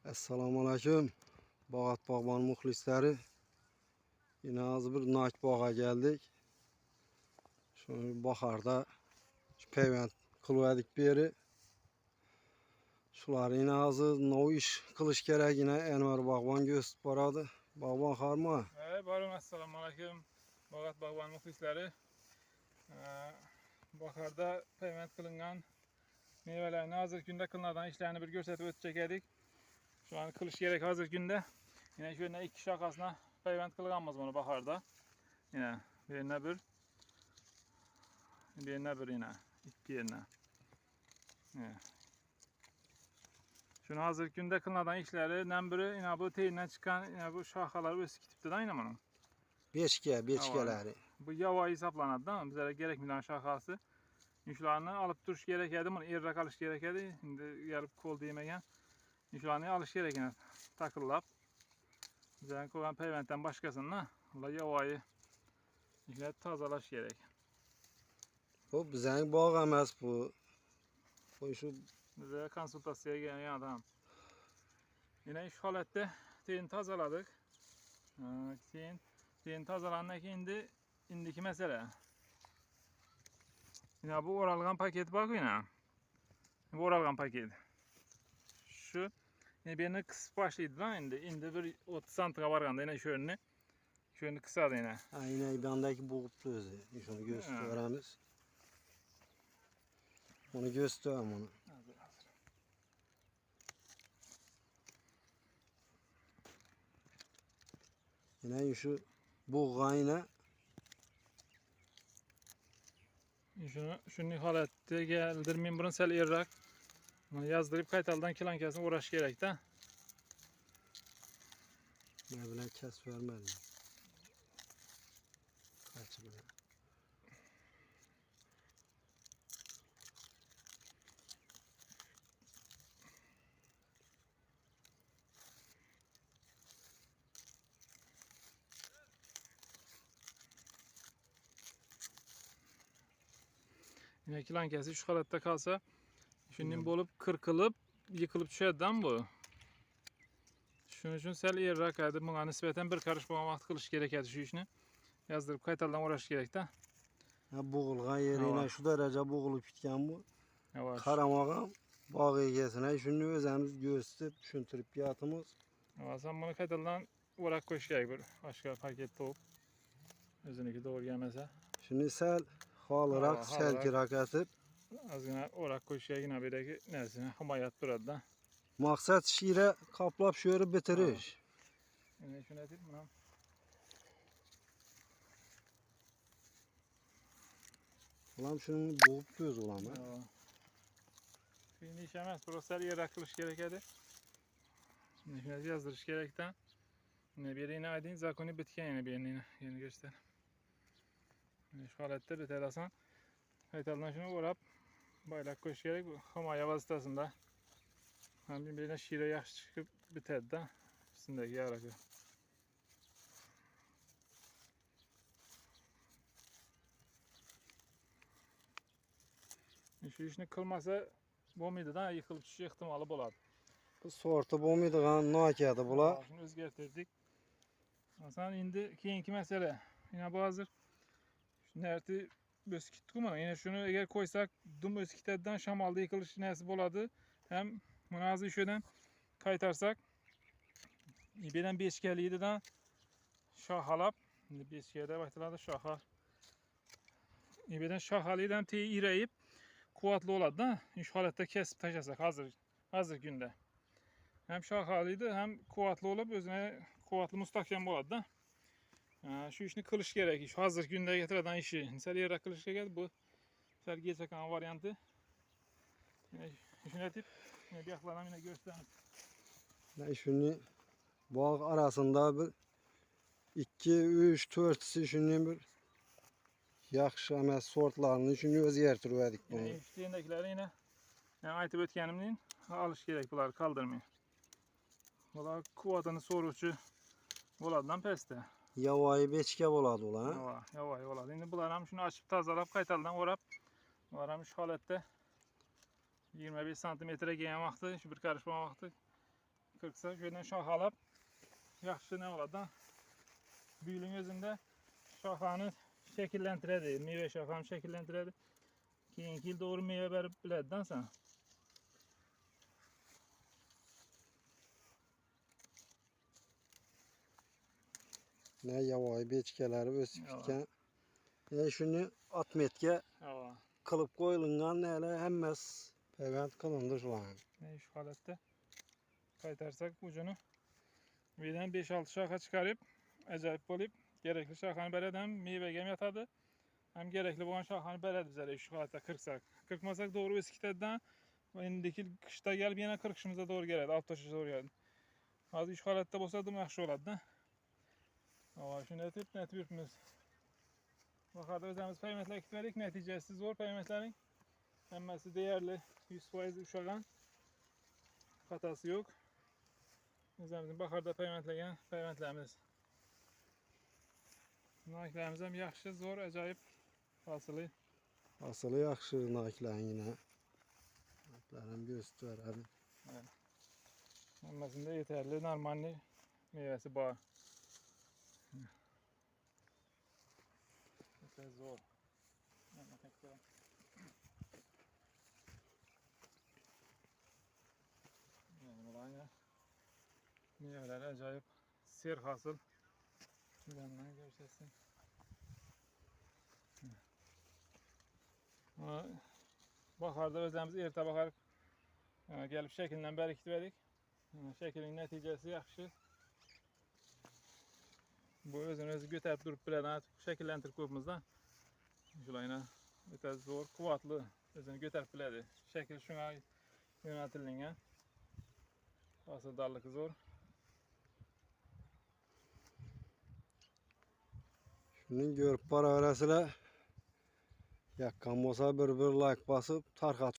Assalomu alaykum. Bog'at bog'bon muxlislari. Yine az bir nak bog'a geldik. Şu baharda peyvand qildik beri. Şular yine az no iş qilish kerak yine Enver bog'bon gösterib boradi. Bog'bon xorma. Barun, assalomu alaykum. Bog'at bog'bon muxlislari. Baharda peyvand qilingan meyvelarni hozir kunda qilinadigan ishlarni bir ko'rsatib o'tsak edik. Şu an qilish kerak hozir kunda. Yine shu yerda ikki shoxasini peyvand qilganmiz buni baharda. Yine bir yerine yine ikki yerine. Şunu hozir kunda qilinadigan ishlaridan biri yine bu teyindan chiqqan yine bu shoxalar o'sib ketibdi da yine buni. Bechkalari. Bu yavoy hisoblanadi da bizlarga kerakmigan shoxasi. Shularni olib turish kerak edi, buni errak olish kerak edi. Endi yarib qo'l demagan. Shularni olish kerak ekan, taqillab. Bizlarga qo'ygan peyvanddan boshqasini, ular yavoyi ishlar tozalash kerak. Bu bizning bog' emas bu. Shu Bizga konsultatsiyaga kelgan adam. Yine şu holatda teyin tozaladik. Teyin tozalandan keyin indiki mesele. Yine bu o'ralgan paket bor yine. Bu o'ralgan paket. Şu yine birini kısıp başlaydı da endi bir 30 santiga barganda yine şöyle kısadi yine. Yine bandaki bo'g'ibdi o'zi. Shuni gösteramiz. Bunu göstereyim onu. Yine şu bo'g'gan yine. Şunu holatga keldirmay burun sal errak yazdırıp qaytadan kilankasini o'rash kerak da. Ne bilen kes vermedim. Kaç bilen. Yine kilankası şu holatda kalsa şunun bolup kırkılıp yıkılıp düşerden bu. Şunun için sel errak edi. Buna nispeten bir karış vaqt qilish kerak edi şu ishni. Yazdırıp qaytadan o'rash kerak da. Bo'g'ilgan yerine şu derece bo'g'ilib ketgan bu. Qaramag'am bog' egasini shuni o'zimiz gösterib tushuntirib yatimiz. Sen bunu qaytadan o'rab qo'yish kerak bir boshqa paket to'p. O'ziniki to'g'ri kelmasa. Shuni sal holiroq salkiroq etib ozgina o'rab qo'yish kerak bu yerdagi narsani himoyat turadi da. Maqsad shira qoplab shu yerni bitirish. Endi shuni aytib mana ulam shuni bo'g'ib ko'z ulami. Qiyin ish emas, proseslar yerda qilish kerak edi. Shuni yozdirish kerakda. Mana bu yerda aydin zakoni bitgan yana bu yerni göster. Şu holatda bitalasan qaytadan shuni o'rab boylab qo'yish kerak bu himoya vositasida. Hem bir şire yaxshi chiqib bitadi da üstündeki yaraqı. Şu ishni qilmasa bo'lmaydi da, yıkılıp tushish ehtimoli bo'ladi. Bu sorti bo'lmaydigan nokadi bular. Shuni o'zgartirdik. Aslında endi keyingi masala. Yine bu hozir nerti o'sib ketdi mana. Yine shuni agar qo'ysak dum o'sib ketadidan shamolda yiqilish narsa bo'ladi. Hem bunu hozir şuradan qaytarsak ibeden bechkaliydi da shoxalab bechkada vaqtlarda shoxa ibeden shoxalikdan tey irayib quvvatli bo'ladi da. Shu holatda kesib tashlasak hozir kunda hem shoxalikdi hem quvvatli bo'lib o'zine quvvatli mustahkam bo'ladi da. Shu ishni qilish kerak. Shu hozir kunda keltiradigan ishi sal yaraq qilish kerak. Bu sal kechakkan varianti. Shuni aytib bir yoqlardan yine göstereyim. Shuni bog' arasında bir 2, 3, 4'si shuni bir yaxshi emas sortlarini shuni o'zgartirdik bunu. Ishtendagilar yine aytib o'tganimdan olish kerak, bularni qoldirmay. Bular quvvatini so'ruvchi bo'ladidan pastda. Yavoyi bechka bo'ladi ular. Yavoyi bo'ladi. Endi bular ham shuni ochib tozalab qaytadan o'rab, bular ham shu holatda 25 santimetre gelgan vaqti, şu bir karışma vaqti kırksa şöyle şahalap yaxşı ne olada büyülün özünde şahanı şekillentiredi. Meyve şahanı şekillentiredi. Keyinki yıl doğru meyve verip biledidən sana. Ne yavay beçkeleri ösüp bitken. Şunu 60 metre kılıp koyulungan neyle hemmes peyvent kılındı şu an. Şu halette kaytarsak ucunu birden 5-6 şaha çıkarıp acayip olup gerekli şahanı beleden meyvegem yatadı. Hem gerekli olan şahanı beled üzere şu halette kırksak. Kırkmasak doğru eskiteden indiki kışta gelip yine kırkışımıza doğru geledi. Alt taşa doğru geldi. Az şu halette bosadım yaxşı oladı da. Ama şunu etip net birimiz. Bakarda özemiz peymetler ekitmedik. Neticesi zor peymetlerin. Hemmesi değerli. 100% uşağın. Hatası yok. Özemizin bakarda peymetleyen peymetlerimiz. Nakillerimiz hem yaxşı, zor, acayip hasılı. Asılı yaxşı nakilən yine. Nakillərim göstərir. Evet. Hemmesinde yeterli, normalli meyvesi var. Yeter zor. Yani meyveler acayip sir hasıl. Bilenler görsesin. Baharda özlerimiz erta bakar gelip şeklinden berikit verdik. Şeklin neticesi yaxşı. Bu özünü götürüp durup bileden şekillendirip koyumuzda. Şulayına öte zor, kuvvetli özünü götürüp biledi. Şekil şuna yöneltilince. Asıl darlık zor. Şunun görüp para arasıyla yakkan olsa bir like basıp tarqat